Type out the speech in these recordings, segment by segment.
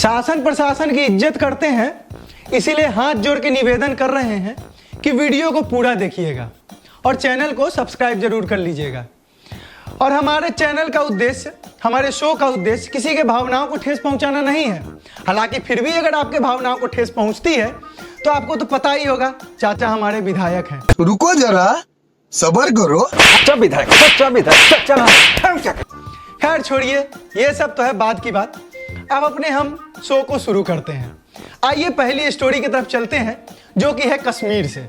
शासन प्रशासन की इज्जत करते हैं, इसीलिए हाथ जोड़ के निवेदन कर रहे हैं कि वीडियो को पूरा देखिएगा और चैनल को सब्सक्राइब जरूर कर लीजिएगा। और हमारे चैनल का उद्देश्य, हमारे शो का उद्देश्य किसी के भावनाओं को ठेस पहुंचाना नहीं है। हालांकि फिर भी अगर आपके भावनाओं को ठेस पहुंचती है तो आपको तो पता ही होगा, चाचा हमारे विधायक हैं। रुको जरा, सब्र करो। सच्चा विधायक, सच्चा विधायक, सच्चा। खैर छोड़िए, ये सब तो है बात की बात। अब अपने हम शो को शुरू करते हैं। आइए पहली स्टोरी की तरफ चलते हैं, जो कि है कश्मीर से।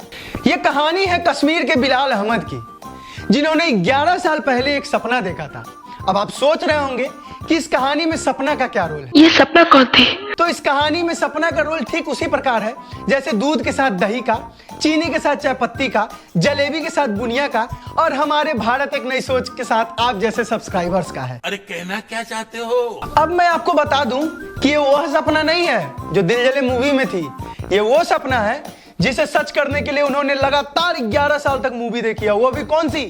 ये कहानी है कश्मीर के बिलाल अहमद की, जिन्होंने 11 साल पहले एक सपना देखा था। अब आप सोच रहे होंगे कि इस कहानी में सपना का क्या रोल है। ये सपना कौन थे? तो इस कहानी में सपना का रोल ठीक उसी प्रकार है जैसे दूध के साथ दही का, चीनी के साथ चाय पत्ती का, जलेबी के साथ बुनिया का, और हमारे भारत एक नई सोच के साथ आप जैसे सब्सक्राइबर्स का है। अरे कहना क्या चाहते हो? अब मैं आपको बता दूं कि ये वो सपना नहीं है जो दिल जले मूवी में थी। ये वो सपना है जिसे सच करने के लिए उन्होंने लगातार 11 साल तक मूवी देखी है। वो भी कौन सी?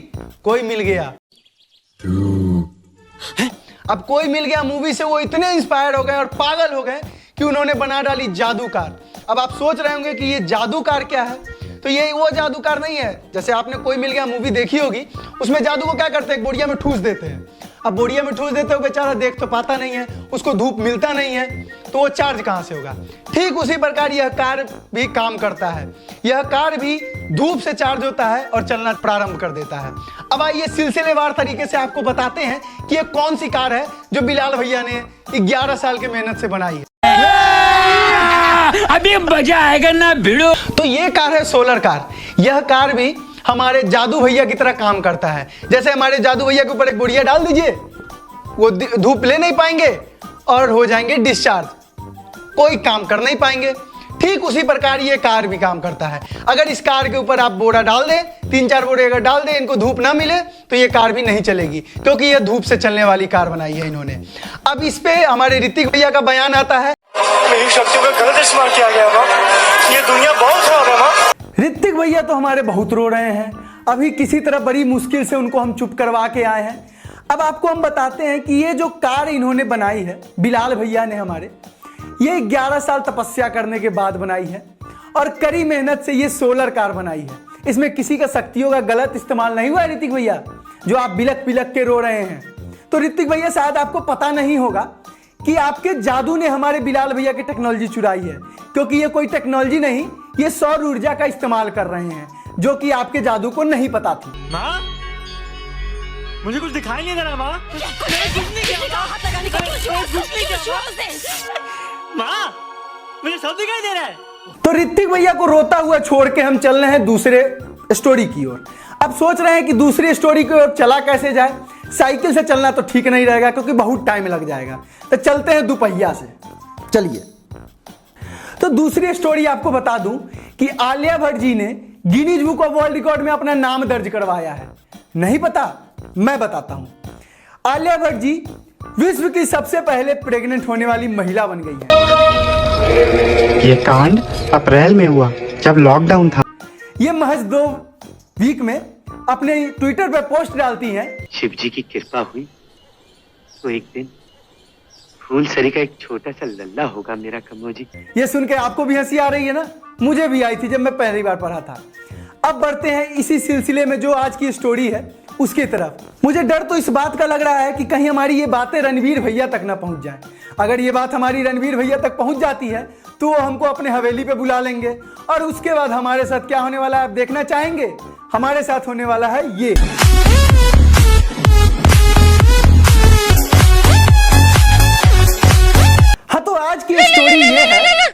कोई मिल गया। अब कोई मिल गया मूवी से वो इतने इंस्पायर हो गए और पागल हो गए कि उन्होंने बना डाली जादू कार। अब आप सोच रहे होंगे कि ये जादू कार क्या है। तो ये वो जादू कार नहीं है। जैसे आपने कोई मिल गया मूवी देखी होगी, उसमें जादू को क्या करते हैं, बोरिया में ठूस देते हैं। अब बोरिया में ठूस देते हो, बेचारा देख तो पाता नहीं है, उसको धूप मिलता नहीं है, तो वो चार्ज कहां से होगा। ठीक उसी प्रकार यह कार भी काम करता है। यह कार भी धूप से चार्ज होता है और चलना प्रारंभ कर देता है। अब आइए सिलसिलेवार तरीके से आपको बताते हैं कि यह कौन सी कार है जो बिलाल भैया ने 11 साल के मेहनत से बनाई है। अभी मजा आएगा ना भिड़ो। तो ये कार है सोलर कार। यह कार भी हमारे जादू भैया की तरह काम करता है। जैसे हमारे जादू भैया के ऊपर एक बुढ़िया डाल दीजिए, वो धूप ले नहीं पाएंगे और हो जाएंगे डिस्चार्ज, कोई काम कर नहीं पाएंगे। ठीक उसी प्रकार ये कार भी काम करता है। अगर इस कार के ऊपर आप बोरा डाल दें, 3-4 बोरे अगर डाल दें, इनको धूप ना मिले तो ये कार भी नहीं चलेगी, क्योंकि ये धूप से चलने वाली कार बनाई है इन्होंने। अब इस पे हमारे ऋतिक भैया का बयान आता है। मेरी शक्तियों का गलत इस्तेमाल किया गया माँ। ये दुनिया बहुत खराब है माँ। ऋतिक भैया तो हमारे बहुत रो रहे हैं। अभी किसी तरह बड़ी मुश्किल से उनको हम चुप करवा के आए हैं। अब आपको हम बताते हैं कि ये जो कार इन्होंने बनाई है, बिलाल भैया ने हमारे, ये 11 साल तपस्या करने के बाद बनाई है और कड़ी मेहनत से ये सोलर कार बनाई है। इसमें किसी का शक्तियों का गलत इस्तेमाल नहीं हुआ है। ऋतिक भैया, जो आप बिलक बिलक के रो रहे हैं, तो ऋतिक भैया शायद आपको पता नहीं होगा कि आपके जादू ने हमारे बिलाल भैया की टेक्नोलॉजी चुराई है, क्योंकि ये कोई टेक्नोलॉजी नहीं, ये सौर ऊर्जा का इस्तेमाल कर रहे हैं, जो कि आपके जादू को नहीं पता थी। माँ, मुझे कुछ दिखाई नहीं दे रहा माँ। माँ, मुझे सब दिखाई दे रहा है। तो ऋतिक भैया को रोता हुआ छोड़ के हम चल रहे हैं दूसरे स्टोरी की ओर। अब सोच रहे हैं कि दूसरी स्टोरी की ओर चला कैसे जाए। साइकिल से चलना तो ठीक नहीं रहेगा, क्योंकि बहुत टाइम लग जाएगा। तो चलते हैं दुपहिया से। चलिए, तो दूसरी स्टोरी आपको बता दूं कि आलिया भट्ट जी ने Guinness book of world record में अपना नाम दर्ज करवाया है। नहीं पता? मैं बताता हूं। आलिया भट्ट जी विश्व की सबसे पहले प्रेग्नेंट होने वाली महिला बन गई है। ये कांड अप्रैल में हुआ, जब लॉकडाउन था। ये महज 2 वीक में अपने ट्विटर पर पोस्ट डालती हैं। शिव जी की कृपा हुई तो एक दिन फूलसरी का एक छोटा सा लल्ला होगा मेरा कमोजी। ये सुन के आपको भी हंसी आ रही है ना? मुझे भी आई थी जब मैं पहली बार पढ़ा था। अब बढ़ते हैं इसी सिलसिले में जो आज की स्टोरी है उसकी तरफ। मुझे डर तो इस बात का लग रहा है कि कहीं हमारी ये बातें रणवीर भैया तक ना पहुंच जाए। अगर ये बात हमारी रणवीर भैया तक पहुंच जाती है तो वो हमको अपने हवेली पे बुला लेंगे, और उसके बाद हमारे साथ क्या होने वाला है आप देखना चाहेंगे? हमारे साथ होने वाला है ये। हाँ, तो आज की स्टोरी ये है।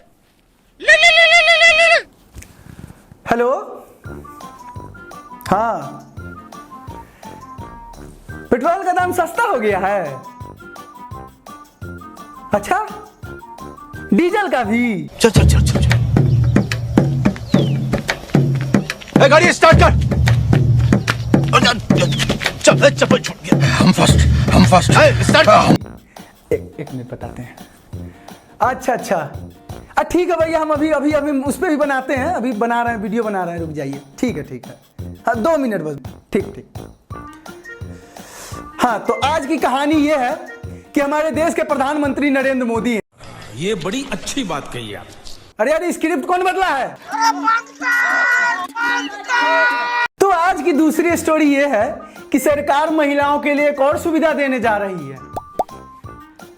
हेलो, हाँ, पेट्रोल का दाम सस्ता हो गया है। अच्छा, डीजल का भी? चल चल चल चल गाड़ी स्टार्ट कर। चल चप्पल छूट गया। हम फर्स्ट स्टार्ट। एक मिनट बताते हैं। अच्छा, ठीक है भैया, हम अभी उस पर भी बनाते हैं। अभी बना रहे हैं, वीडियो बना रहे हैं, रुक जाइए। ठीक है। हाँ, 2 मिनट बस। ठीक। हाँ, तो आज की कहानी यह है कि हमारे देश के प्रधानमंत्री नरेंद्र मोदी हैं। ये बड़ी अच्छी बात कही आप। अरे यार स्क्रिप्ट कौन बदला है? तो आज की दूसरी स्टोरी ये है कि सरकार महिलाओं के लिए एक और सुविधा देने जा रही है।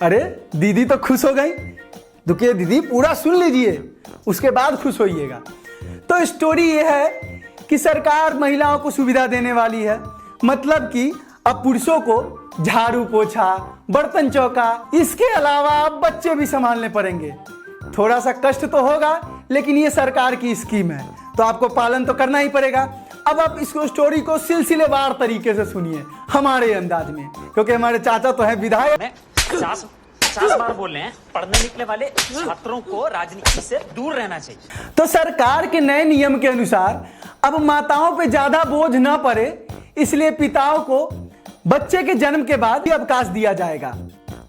अरे दीदी तो खुश हो गई। दुखिए दीदी पूरा सुन लीजिए, उसके बाद खुश होइएगा। तो स्टोरी ये है कि सरकार महिलाओं को सुविधा देने वाली है, मतलब कि अब पुरुषों को झाड़ू पोछा, बर्तन चौका, इसके अलावा अब बच्चे भी संभालने पड़ेंगे। थोड़ा सा कष्ट तो होगा, लेकिन ये सरकार की स्कीम है तो आपको पालन तो करना ही पड़ेगा। अब आप इसको स्टोरी को सिलसिलेवार तरीके से सुनिए हमारे अंदाज में, क्योंकि हमारे चाचा तो हैं विधायक। 50 बार बोल रहे हैं, पढ़ने निकले वाले छात्रों को राजनीति से दूर रहना चाहिए। तो सरकार के नए नियम के अनुसार अब माताओं पे ज्यादा बोझ ना पड़े, इसलिए पिताओं को बच्चे के जन्म के बाद ही अवकाश दिया जाएगा।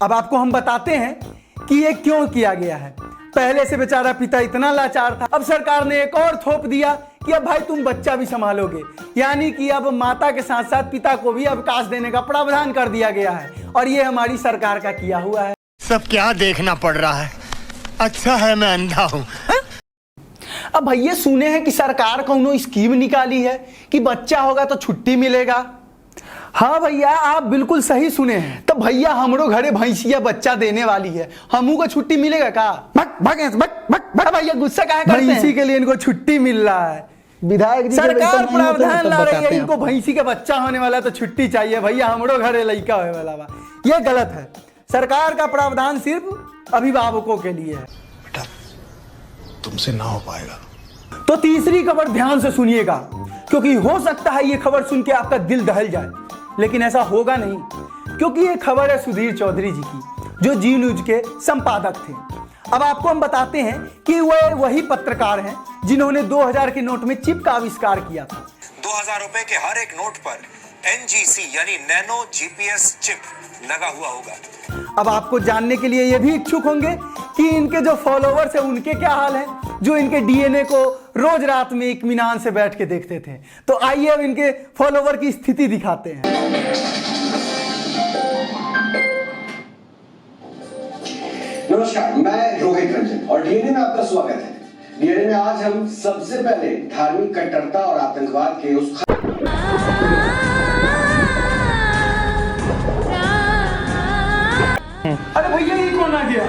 अब आपको हम बताते हैं कि ये क्यों किया गया है। पहले से बेचारा पिता इतना लाचार था, अब सरकार ने एक और थोप दिया कि अब भाई तुम बच्चा भी संभालोगे, यानी कि अब माता के साथ साथ पिता को भी अवकाश देने का प्रावधान कर दिया गया है। और ये हमारी सरकार का किया हुआ है। सब क्या देखना पड़ रहा है? अच्छा है मैं अंधा हूँ। अब भैया सुने हैं कि सरकार कौनो स्कीम निकाली है कि बच्चा होगा तो छुट्टी मिलेगा। हाँ भैया आप बिल्कुल सही सुने हैं। तो भैया हमरो घरे भैंसिया बच्चा देने वाली है, हमू को छुट्टी मिलेगा का? भैया गुस्सा काहे करते हैं? भैंसी के लिए इनको छुट्टी मिल रहा है। विधायक जी सरकार प्रावधान ला रही है, इनको भैंसी का बच्चा होने वाला तो छुट्टी चाहिए। भैया हमरो घरे लड़का होने वाला बा, ये गलत है। सरकार का प्रावधान सिर्फ अभिभावकों के लिए है। बेटा तुमसे ना हो पाएगा। तो तीसरी खबर ध्यान से सुनिएगा, क्योंकि हो सकता है ये खबर सुन के आपका दिल दहल जाए, लेकिन ऐसा होगा नहीं, क्योंकि ये खबर है सुधीर चौधरी जी की, जो जी न्यूज के संपादक थे। अब आपको हम बताते हैं कि वह वही पत्रकार हैं जिन्होंने 2000 के नोट में चिप का आविष्कार किया था। 2000 रुपए के हर एक नोट पर NGC यानी नैनो GPS चिप लगा हुआ होगा। अब आपको जानने के लिए ये भी इच्छुक होंगे कि इनके जो फॉलोवर्स हैं उनके क्या हाल है, जो इनके DNA को रोज रात में इत्मीनान से बैठ के देखते थे। तो आइए अब इनके फॉलोवर की स्थिति दिखाते हैं। नमस्कार, मैं रोहित रंजन और डीएनए में आपका स्वागत है। डीएनए में आज हम सबसे पहले धार्मिक कट्टरता और आतंकवाद के उस अरे भैया ये कौन आ गया?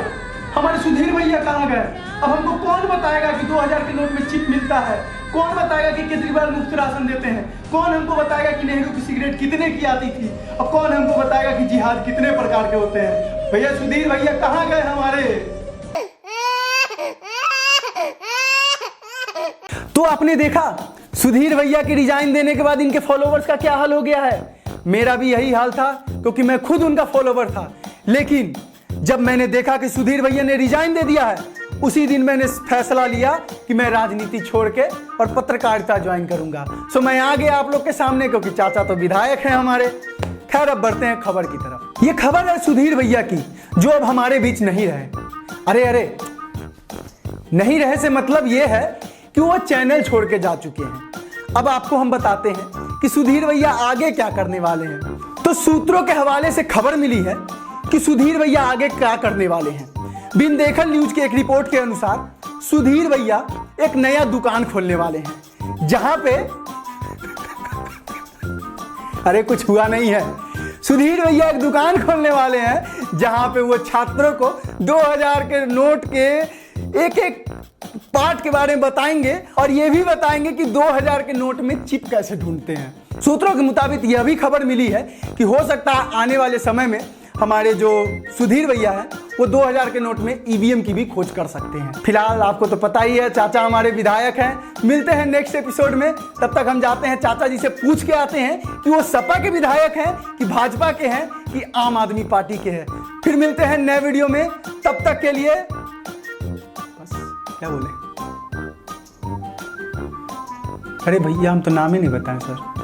हमारे सुधीर भैया कहाँ गए? अब हमको कौन बताएगा कि 2000 के नोट में चिप मिलता है? कौन बताएगा कि केजरीवाल मुफ्त राशन देते हैं? कौन हमको बताएगा कि नेहरू की सिगरेट कितने की आती थी? और कौन हमको बताएगा कि जिहाद कितने प्रकार के होते हैं? भैया सुधीर भैया कहाँ गए हमारे? तो आपने देखा सुधीर भैया के रिजाइन देने के बाद इनके फॉलोवर्स का क्या हाल हो गया है। मेरा भी यही हाल था, क्योंकि मैं खुद उनका फॉलोवर था। लेकिन जब मैंने देखा कि सुधीर भैया ने रिजाइन दे दिया है, उसी दिन मैंने फैसला लिया कि मैं राजनीति छोड़ के और पत्रकारिता ज्वाइन करूंगा। सो मैं आ गया आप लोग के सामने, क्योंकि चाचा तो विधायक हैं हमारे। खैर अब बढ़ते हैं खबर की तरफ। ये खबर है सुधीर भैया की, जो अब हमारे बीच नहीं रहे। अरे नहीं रहे से मतलब ये है कि वो चैनल छोड़ के जा चुके हैं। अब आपको हम बताते हैं कि सुधीर भैया आगे क्या करने वाले हैं। तो सूत्रों के हवाले से खबर मिली है कि सुधीर भैया आगे क्या करने वाले हैं। बिन देखल न्यूज की एक रिपोर्ट के अनुसार सुधीर भैया एक नया दुकान खोलने वाले हैं, जहां पे अरे कुछ हुआ नहीं है। सुधीर भैया एक दुकान खोलने वाले हैं जहां पे वो छात्रों को 2000 के नोट के एक एक पार्ट के बारे में बताएंगे और ये भी बताएंगे कि 2000 के नोट में चिप कैसे ढूंढते हैं। सूत्रों के मुताबिक यह भी खबर मिली है कि हो सकता है आने वाले समय में हमारे जो सुधीर भैया हैं वो 2000 के नोट में EVM की भी खोज कर सकते हैं। फिलहाल आपको तो पता ही है चाचा हमारे विधायक हैं। मिलते हैं नेक्स्ट एपिसोड में, तब तक हम जाते हैं चाचा जी से पूछ के आते हैं कि वो सपा के विधायक हैं कि भाजपा के हैं कि आम आदमी पार्टी के हैं। फिर मिलते हैं नए वीडियो में, तब तक के लिए बस क्या बोले। अरे भैया हम तो नाम ही नहीं बताएं सर।